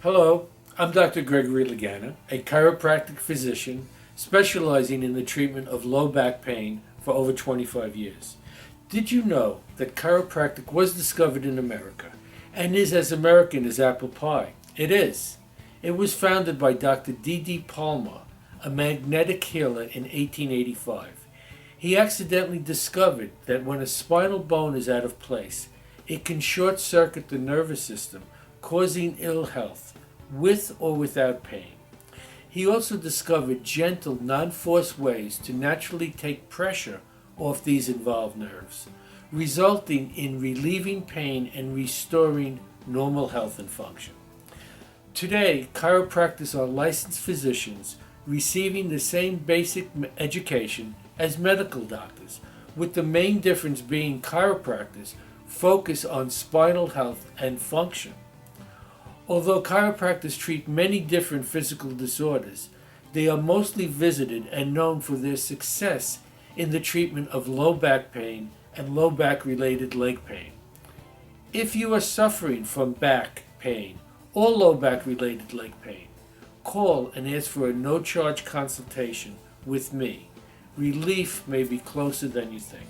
Hello, I'm Dr. Gregory Lagana, a chiropractic physician specializing in the treatment of low back pain for over 25 years. Did you know that chiropractic was discovered in America and is as American as apple pie? It is. It was founded by Dr. D.D. Palmer, a magnetic healer, in 1885. He accidentally discovered that when a spinal bone is out of place, it can short circuit the nervous system, causing ill health, with or without pain. He also discovered gentle, non-force ways to naturally take pressure off these involved nerves, resulting in relieving pain and restoring normal health and function. Today, chiropractors are licensed physicians receiving the same basic education as medical doctors, with the main difference being chiropractors focus on spinal health and function. Although chiropractors treat many different physical disorders, they are mostly visited and known for their success in the treatment of low back pain and low back related leg pain. If you are suffering from back pain or low back related leg pain, call and ask for a no-charge consultation with me. Relief may be closer than you think.